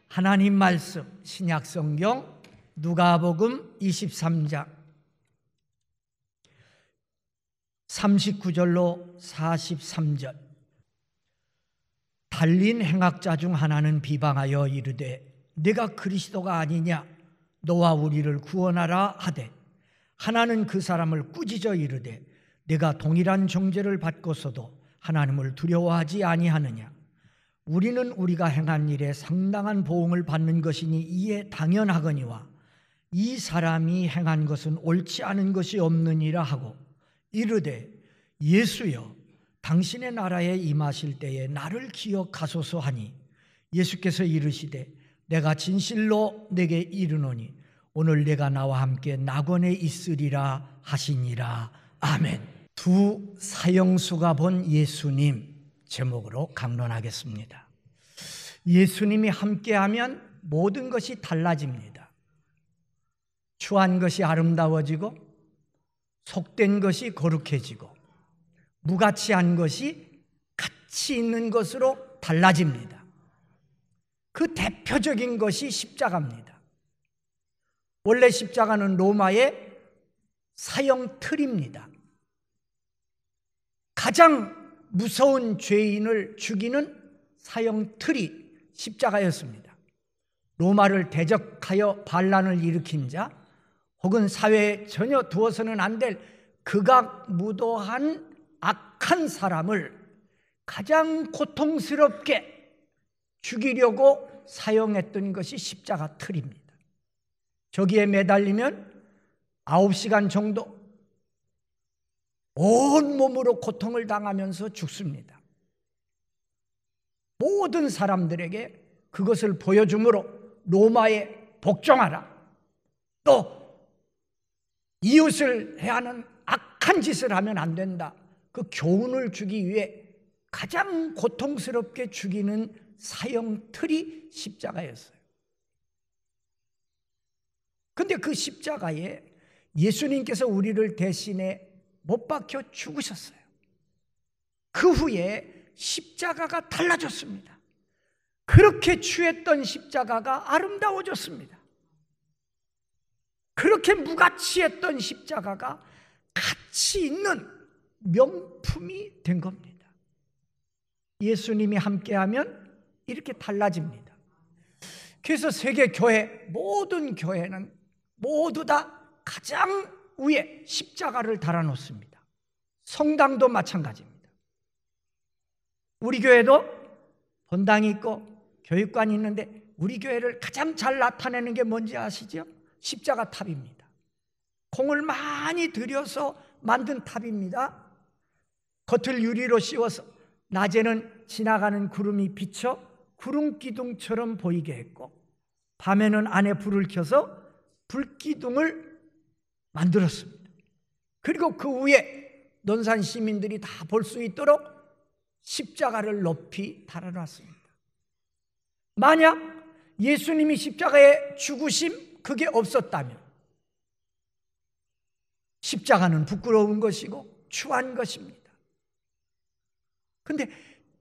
하나님 말씀 신약 성경 누가복음 23장 39절로 43절. 달린 행악자 중 하나는 비방하여 이르되 내가 그리스도가 아니냐 너와 우리를 구원하라 하되, 하나는 그 사람을 꾸짖어 이르되 내가 동일한 정죄를 받고서도 하나님을 두려워하지 아니하느냐. 우리는 우리가 행한 일에 상당한 보응을 받는 것이니 이에 당연하거니와 이 사람이 행한 것은 옳지 않은 것이 없느니라 하고 이르되 예수여 당신의 나라에 임하실 때에 나를 기억하소서 하니, 예수께서 이르시되 내가 진실로 내게 이르노니 오늘 내가 나와 함께 낙원에 있으리라 하시니라. 아멘. 두 사형수가 본 예수님 제목으로 강론하겠습니다. 예수님이 함께하면 모든 것이 달라집니다. 추한 것이 아름다워지고 속된 것이 거룩해지고 무가치한 것이 가치 있는 것으로 달라집니다. 그 대표적인 것이 십자가입니다. 원래 십자가는 로마의 사형 틀입니다. 가장 무서운 죄인을 죽이는 사형 틀이 십자가였습니다. 로마를 대적하여 반란을 일으킨 자 혹은 사회에 전혀 두어서는 안 될 극악무도한 악한 사람을 가장 고통스럽게 죽이려고 사용했던 것이 십자가 틀입니다. 저기에 매달리면 9시간 정도 온몸으로 고통을 당하면서 죽습니다. 모든 사람들에게 그것을 보여주므로 로마에 복종하라, 또 이웃을 해하는 악한 짓을 하면 안 된다, 그 교훈을 주기 위해 가장 고통스럽게 죽이는 사형 틀이 십자가였어요. 그런데 그 십자가에 예수님께서 우리를 대신해 못 박혀 죽으셨어요. 그 후에 십자가가 달라졌습니다. 그렇게 취했던 십자가가 아름다워졌습니다. 그렇게 무가치했던 십자가가 가치 있는 명품이 된 겁니다. 예수님이 함께하면 이렇게 달라집니다. 그래서 세계 교회, 모든 교회는 모두 다 가장 위에 십자가를 달아놓습니다. 성당도 마찬가지입니다. 우리 교회도 본당이 있고 교육관이 있는데 우리 교회를 가장 잘 나타내는 게 뭔지 아시죠? 십자가 탑입니다. 공을 많이 들여서 만든 탑입니다. 겉을 유리로 씌워서 낮에는 지나가는 구름이 비쳐 구름기둥처럼 보이게 했고, 밤에는 안에 불을 켜서 불기둥을 만들었습니다. 그리고 그 위에 논산 시민들이 다 볼 수 있도록 십자가를 높이 달아놨습니다. 만약 예수님이 십자가에 죽으심 그게 없었다면 십자가는 부끄러운 것이고 추한 것입니다. 그런데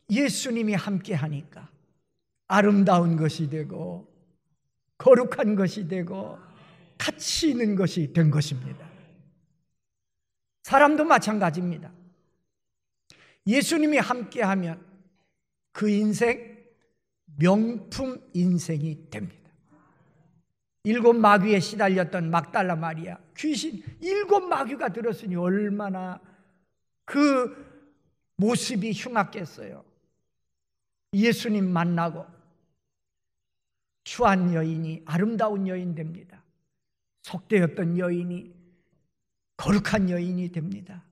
예수님이 함께 하니까 아름다운 것이 되고 거룩한 것이 되고 가치 있는 것이 된 것입니다. 사람도 마찬가지입니다. 예수님이 함께하면 그 인생 명품 인생이 됩니다. 7 마귀에 시달렸던 막달라 마리아, 귀신 7 마귀가 들었으니 얼마나 그 모습이 흉악했어요. 예수님 만나고 추한 여인이 아름다운 여인 됩니다. 속되었던 여인이 거룩한 여인이 됩니다.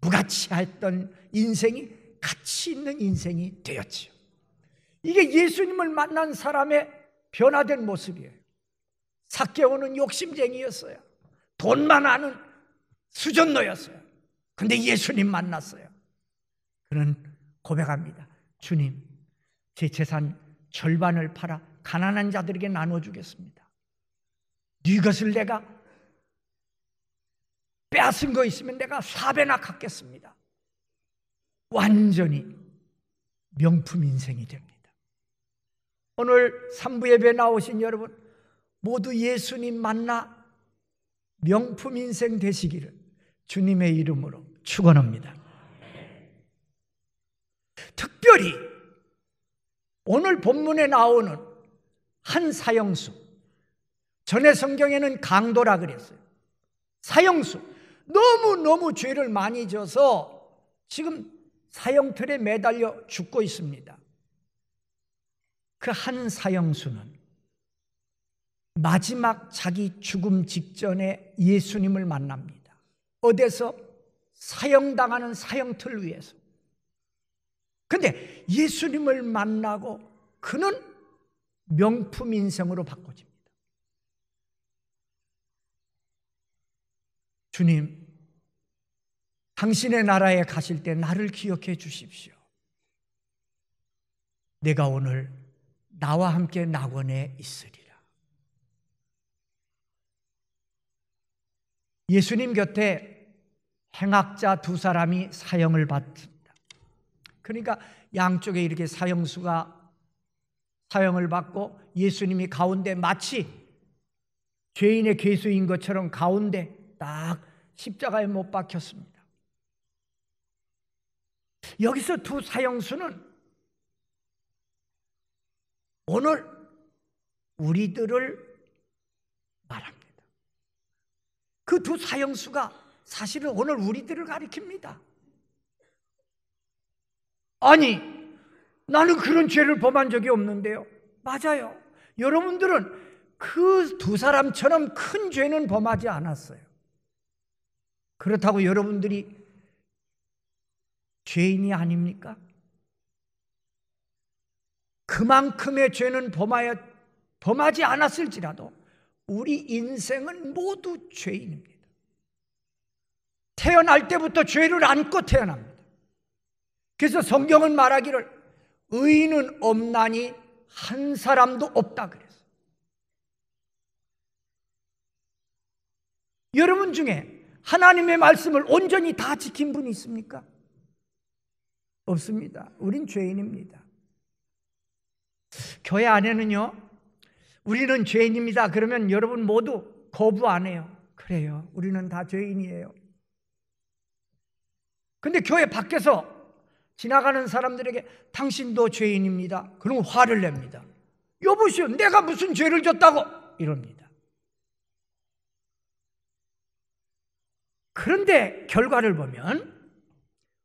무가치했던 인생이 가치 있는 인생이 되었지요. 이게 예수님을 만난 사람의 변화된 모습이에요. 삭개오는 욕심쟁이였어요. 돈만 아는 수전노였어요. 그런데 예수님 만났어요. 그는 고백합니다. 주님, 제 재산 절반을 팔아 가난한 자들에게 나눠주겠습니다. 네 것을 내가 빼앗은 거 있으면 내가 4배나 갚겠습니다. 완전히 명품 인생이 됩니다. 오늘 3부 예배 나오신 여러분 모두 예수님 만나 명품 인생 되시기를 주님의 이름으로 축원합니다. 특별히 오늘 본문에 나오는 한 사형수, 전에 성경에는 강도라 그랬어요. 사형수, 너무너무 죄를 많이 져서 지금 사형틀에 매달려 죽고 있습니다. 그 한 사형수는 마지막 자기 죽음 직전에 예수님을 만납니다. 어디서? 사형당하는 사형틀 위에서. 근데 예수님을 만나고 그는 명품 인생으로 바꿔집니다. 주님, 당신의 나라에 가실 때 나를 기억해 주십시오. 내가 오늘 나와 함께 낙원에 있으리라. 예수님 곁에 행악자 두 사람이 사형을 받습니다. 그러니까 양쪽에 이렇게 사형수가 사형을 받고 예수님이 가운데 마치 죄인의 괴수인 것처럼 가운데 딱 십자가에 못 박혔습니다. 여기서 두 사형수는 오늘 우리들을 말합니다. 그 두 사형수가 사실은 오늘 우리들을 가리킵니다. 아니, 나는 그런 죄를 범한 적이 없는데요. 맞아요. 여러분들은 그 두 사람처럼 큰 죄는 범하지 않았어요. 그렇다고 여러분들이 죄인이 아닙니까? 그만큼의 죄는 범하지 않았을지라도 우리 인생은 모두 죄인입니다. 태어날 때부터 죄를 안고 태어납니다. 그래서 성경은 말하기를 의인은 없나니 한 사람도 없다 그랬어요. 여러분 중에 하나님의 말씀을 온전히 다 지킨 분이 있습니까? 없습니다. 우린 죄인입니다. 교회 안에는요, 우리는 죄인입니다 그러면 여러분 모두 거부 안 해요. 그래요, 우리는 다 죄인이에요. 근데 교회 밖에서 지나가는 사람들에게 당신도 죄인입니다 그러면 화를 냅니다. 여보시오, 내가 무슨 죄를 졌다고 이럽니다. 그런데 결과를 보면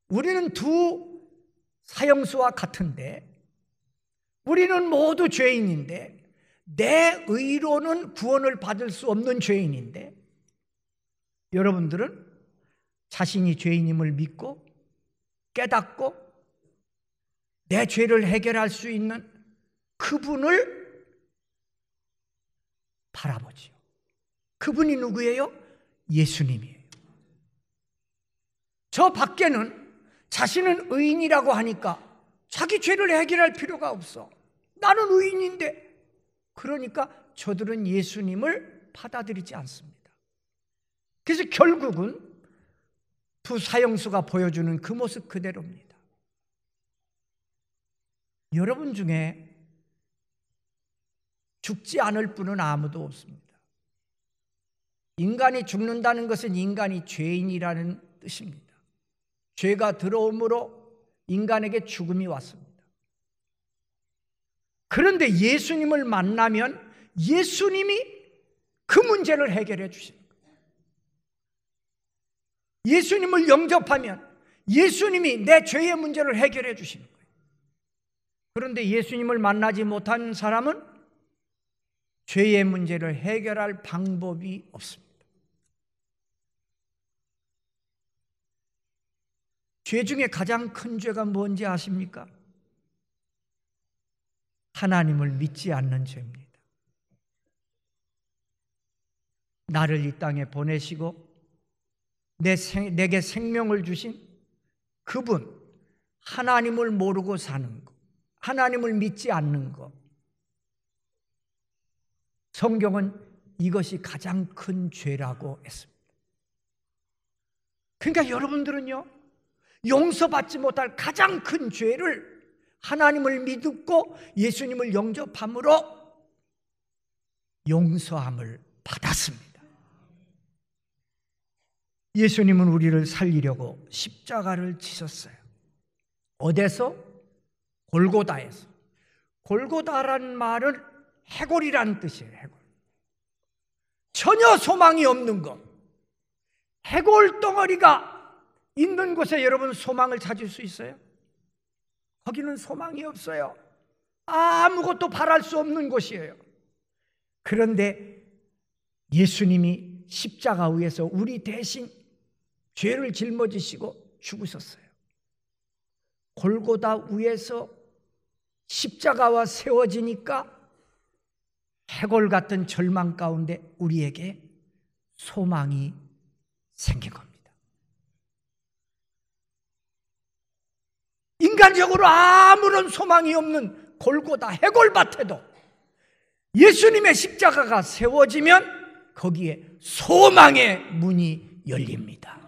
우리는 두 사형수와 같은데 우리는 모두 죄인인데 내 의로는 구원을 받을 수 없는 죄인인데 여러분들은 자신이 죄인임을 믿고 깨닫고 내 죄를 해결할 수 있는 그분을 바라보지요. 그분이 누구예요? 예수님이에요. 저 밖에는 자신은 의인이라고 하니까 자기 죄를 해결할 필요가 없어. 나는 의인인데. 그러니까 저들은 예수님을 받아들이지 않습니다. 그래서 결국은 두 사형수가 보여주는 그 모습 그대로입니다. 여러분 중에 죽지 않을 분은 아무도 없습니다. 인간이 죽는다는 것은 인간이 죄인이라는 뜻입니다. 죄가 들어옴으로 인간에게 죽음이 왔습니다. 그런데 예수님을 만나면 예수님이 그 문제를 해결해 주시는 거예요. 예수님을 영접하면 예수님이 내 죄의 문제를 해결해 주시는 거예요. 그런데 예수님을 만나지 못한 사람은 죄의 문제를 해결할 방법이 없습니다. 죄 중에 가장 큰 죄가 뭔지 아십니까? 하나님을 믿지 않는 죄입니다. 나를 이 땅에 보내시고 내게 생명을 주신 그분, 하나님을 모르고 사는 것, 하나님을 믿지 않는 것. 성경은 이것이 가장 큰 죄라고 했습니다. 그러니까 여러분들은요, 용서받지 못할 가장 큰 죄를 하나님을 믿고 예수님을 영접함으로 용서함을 받았습니다. 예수님은 우리를 살리려고 십자가를 지셨어요. 어디서? 골고다에서. 골고다라는 말은 해골이라는 뜻이에요. 해골. 전혀 소망이 없는 것. 해골 덩어리가 있는 곳에 여러분 소망을 찾을 수 있어요? 거기는 소망이 없어요. 아무것도 바랄 수 없는 곳이에요. 그런데 예수님이 십자가 위에서 우리 대신 죄를 짊어지시고 죽으셨어요. 골고다 위에서 십자가와 세워지니까 해골 같은 절망 가운데 우리에게 소망이 생긴 겁니다. 인간적으로 아무런 소망이 없는 골고다 해골밭에도 예수님의 십자가가 세워지면 거기에 소망의 문이 열립니다.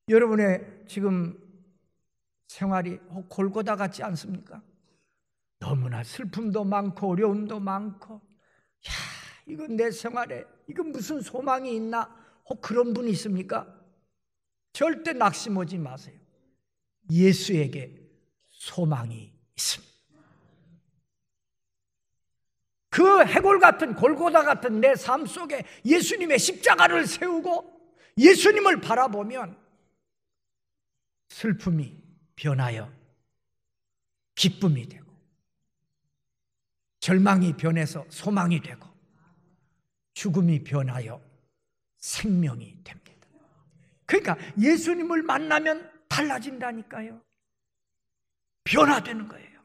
여러분의 지금 생활이 골고다 같지 않습니까? 너무나 슬픔도 많고 어려움도 많고, 야, 이건 내 생활에 이건 무슨 소망이 있나? 그런 분이 있습니까? 절대 낙심하지 마세요. 예수에게 소망이 있습니다. 그 해골 같은 골고다 같은 내 삶 속에 예수님의 십자가를 세우고 예수님을 바라보면 슬픔이 변하여 기쁨이 되고, 절망이 변해서 소망이 되고, 죽음이 변하여 생명이 됩니다. 그러니까 예수님을 만나면 달라진다니까요. 변화되는 거예요.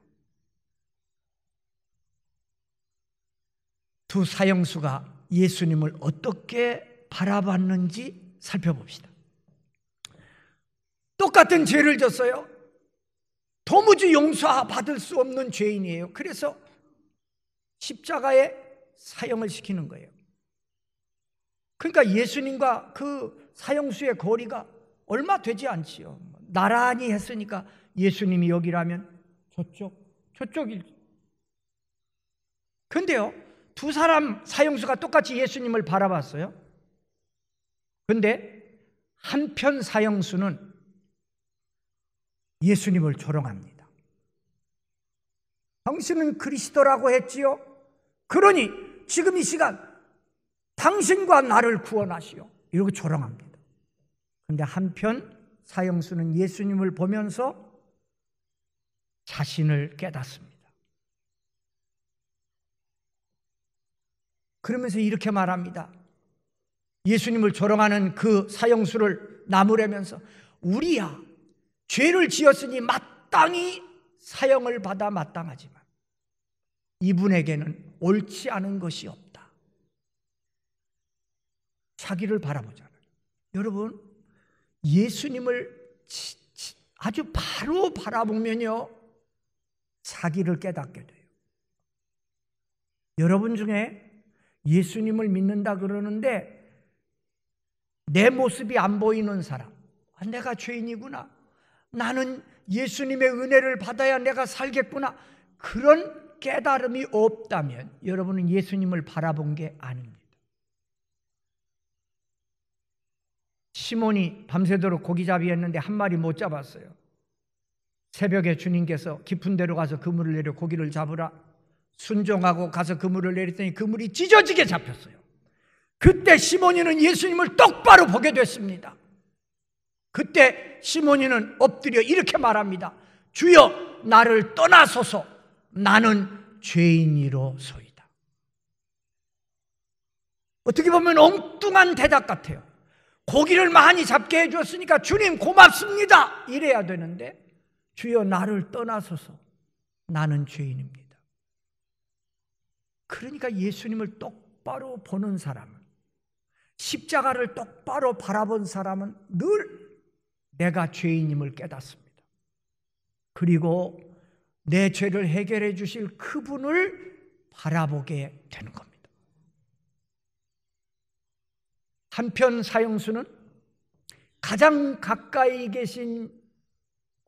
두 사형수가 예수님을 어떻게 바라봤는지 살펴봅시다. 똑같은 죄를 졌어요. 도무지 용서받을 수 없는 죄인이에요. 그래서 십자가에 사형을 시키는 거예요. 그러니까 예수님과 그 사형수의 거리가 얼마 되지 않지요. 나란히 했으니까 예수님이 여기라면 저쪽일. 그런데요, 두 사람 사형수가 똑같이 예수님을 바라봤어요. 그런데 한편 사형수는 예수님을 조롱합니다. 당신은 그리스도라고 했지요? 그러니 지금 이 시간 당신과 나를 구원하시오. 이렇게 조롱합니다. 그런데 한편 사형수는 예수님을 보면서 자신을 깨닫습니다. 그러면서 이렇게 말합니다. 예수님을 조롱하는 그 사형수를 나무라면서, 우리야 죄를 지었으니 마땅히 사형을 받아 마땅하지만 이분에게는 옳지 않은 것이 없다. 자기를 바라보잖아요. 여러분, 예수님을 아주 바로 바라보면요, 자기를 깨닫게 돼요. 여러분 중에 예수님을 믿는다 그러는데 내 모습이 안 보이는 사람, 내가 죄인이구나, 나는 예수님의 은혜를 받아야 내가 살겠구나, 그런 깨달음이 없다면 여러분은 예수님을 바라본 게 아닙니다. 시몬이 밤새도록 고기잡이 했는데 한 마리 못 잡았어요. 새벽에 주님께서 깊은 데로 가서 그물을 내려 고기를 잡으라, 순종하고 가서 그물을 내렸더니 그물이 찢어지게 잡혔어요. 그때 시몬이는 예수님을 똑바로 보게 됐습니다. 그때 시몬이는 엎드려 이렇게 말합니다. 주여, 나를 떠나소서, 나는 죄인이로소이다. 어떻게 보면 엉뚱한 대답 같아요. 고기를 많이 잡게 해줬으니까 주님 고맙습니다 이래야 되는데, 주여 나를 떠나소서, 나는 죄인입니다. 그러니까 예수님을 똑바로 보는 사람은, 십자가를 똑바로 바라본 사람은 늘 내가 죄인임을 깨닫습니다. 그리고 내 죄를 해결해 주실 그분을 바라보게 되는 겁니다. 한편 사형수는 가장 가까이 계신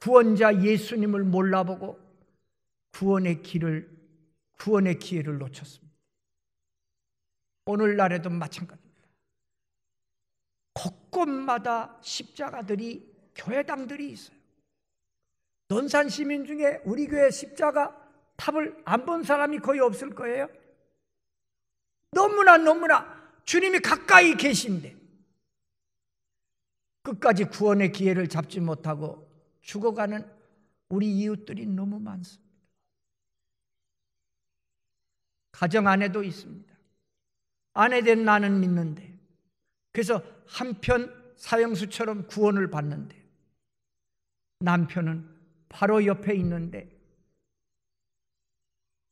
구원자 예수님을 몰라보고 구원의 기회를 놓쳤습니다. 오늘날에도 마찬가지입니다. 곳곳마다 십자가들이, 교회당들이 있어요. 논산 시민 중에 우리 교회 십자가 탑을 안 본 사람이 거의 없을 거예요. 너무나 주님이 가까이 계신데 끝까지 구원의 기회를 잡지 못하고 죽어가는 우리 이웃들이 너무 많습니다. 가정 안에도 있습니다. 아내된 나는 믿는데, 그래서 한편 사형수처럼 구원을 받는데 남편은 바로 옆에 있는데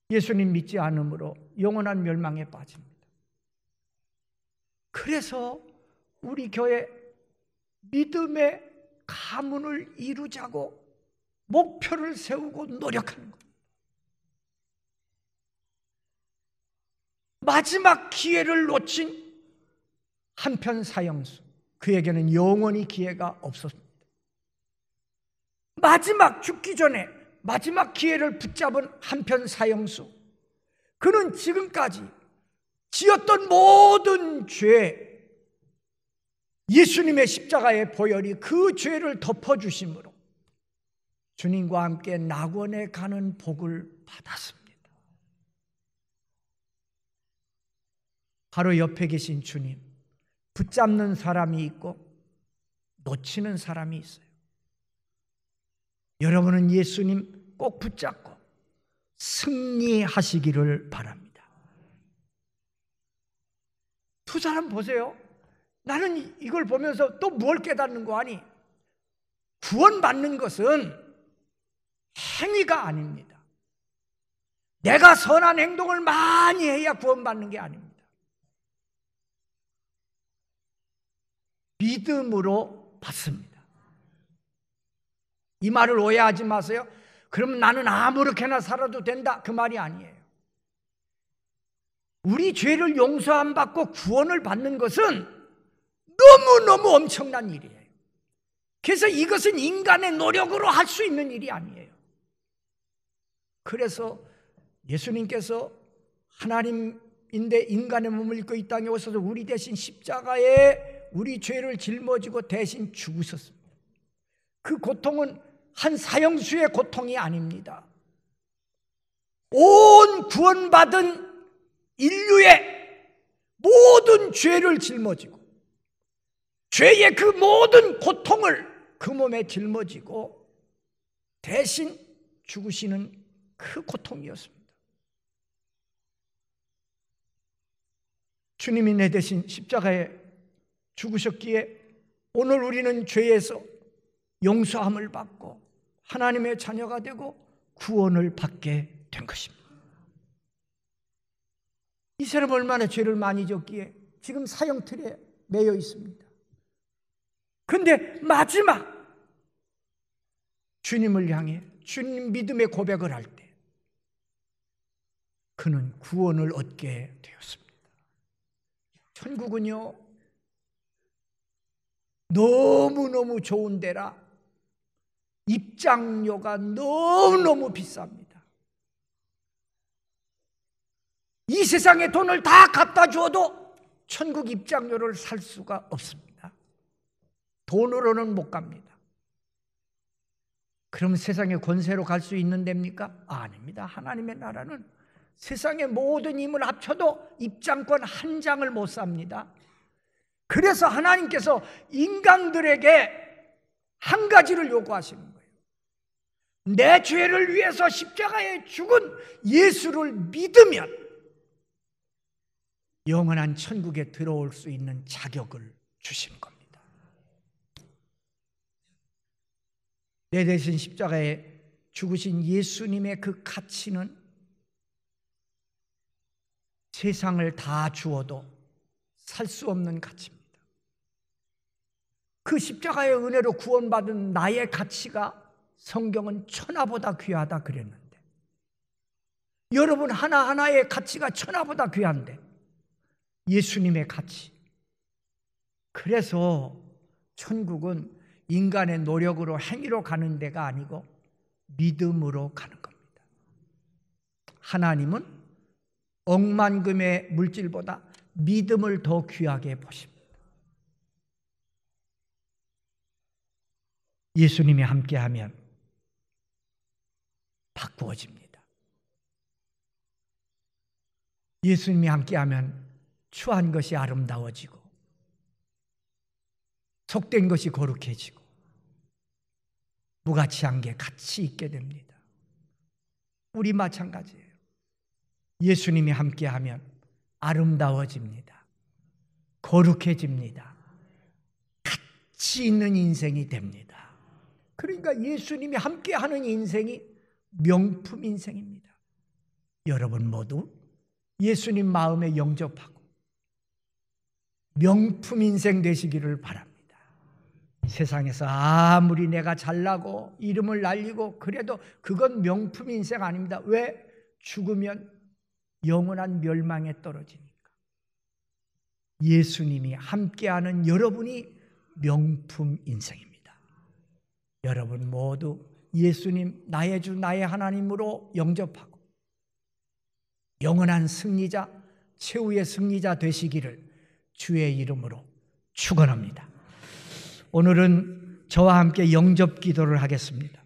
예수님 믿지 않으므로 영원한 멸망에 빠집니다. 그래서 우리 교회 믿음의 가문을 이루자고 목표를 세우고 노력하는 겁니다. 마지막 기회를 놓친 한편 사형수, 그에게는 영원히 기회가 없었습니다. 마지막 죽기 전에 마지막 기회를 붙잡은 한편 사형수, 그는 지금까지 지었던 모든 죄, 예수님의 십자가의 보혈이 그 죄를 덮어주심으로 주님과 함께 낙원에 가는 복을 받았습니다. 바로 옆에 계신 주님, 붙잡는 사람이 있고 놓치는 사람이 있어요. 여러분은 예수님 꼭 붙잡고 승리하시기를 바랍니다. 두 사람 보세요. 나는 이걸 보면서 또 뭘 깨닫는 거 아니? 구원받는 것은 행위가 아닙니다. 내가 선한 행동을 많이 해야 구원받는 게 아닙니다. 믿음으로 받습니다. 이 말을 오해하지 마세요. 그럼 나는 아무렇게나 살아도 된다, 그 말이 아니에요. 우리 죄를 용서 안 받고 구원을 받는 것은 너무너무 엄청난 일이에요. 그래서 이것은 인간의 노력으로 할 수 있는 일이 아니에요. 그래서 예수님께서 하나님인데 인간의 몸을 입고 이 땅에 오셔서 우리 대신 십자가에 우리 죄를 짊어지고 대신 죽으셨습니다. 그 고통은 한 사형수의 고통이 아닙니다. 온 구원받은 인류의 모든 죄를 짊어지고 죄의 그 모든 고통을 그 몸에 짊어지고 대신 죽으시는 그 고통이었습니다. 주님이 내 대신 십자가에 죽으셨기에 오늘 우리는 죄에서 용서함을 받고 하나님의 자녀가 되고 구원을 받게 된 것입니다. 이 사람 얼마나 죄를 많이 졌기에 지금 사형틀에 매여 있습니다. 그런데 마지막 주님을 향해 주님 믿음의 고백을 할 때 그는 구원을 얻게 되었습니다. 천국은요, 너무너무 좋은 데라 입장료가 너무너무 비쌉니다. 이 세상의 돈을 다 갖다 주어도 천국 입장료를 살 수가 없습니다. 돈으로는 못 갑니다. 그럼 세상의 권세로 갈 수 있는 데입니까? 아닙니다. 하나님의 나라는 세상의 모든 힘을 합쳐도 입장권 한 장을 못 삽니다. 그래서 하나님께서 인간들에게 한 가지를 요구하시는 거예요. 내 죄를 위해서 십자가에 죽은 예수를 믿으면 영원한 천국에 들어올 수 있는 자격을 주시는 겁니다. 내 대신 십자가에 죽으신 예수님의 그 가치는 세상을 다 주어도 살 수 없는 가치입니다. 그 십자가의 은혜로 구원받은 나의 가치가 성경은 천하보다 귀하다 그랬는데, 여러분 하나하나의 가치가 천하보다 귀한데 예수님의 가치, 그래서 천국은 인간의 노력으로 행위로 가는 데가 아니고 믿음으로 가는 겁니다. 하나님은 억만금의 물질보다 믿음을 더 귀하게 보십니다. 예수님이 함께하면 바꾸어집니다. 예수님이 함께하면 추한 것이 아름다워지고 속된 것이 거룩해지고 무가치한 게 가치 있게 됩니다. 우리 마찬가지예요. 예수님이 함께하면 아름다워집니다. 거룩해집니다. 가치 있는 인생이 됩니다. 그러니까 예수님이 함께하는 인생이 명품 인생입니다. 여러분 모두 예수님 마음에 영접하고 명품 인생 되시기를 바랍니다. 세상에서 아무리 내가 잘나고 이름을 날리고 그래도 그건 명품 인생 아닙니다. 왜? 죽으면 영원한 멸망에 떨어지니까. 예수님이 함께하는 여러분이 명품 인생입니다. 여러분 모두 예수님 나의 주 나의 하나님으로 영접하고 영원한 승리자, 최후의 승리자 되시기를 주의 이름으로 축원합니다. 오늘은 저와 함께 영접 기도를 하겠습니다.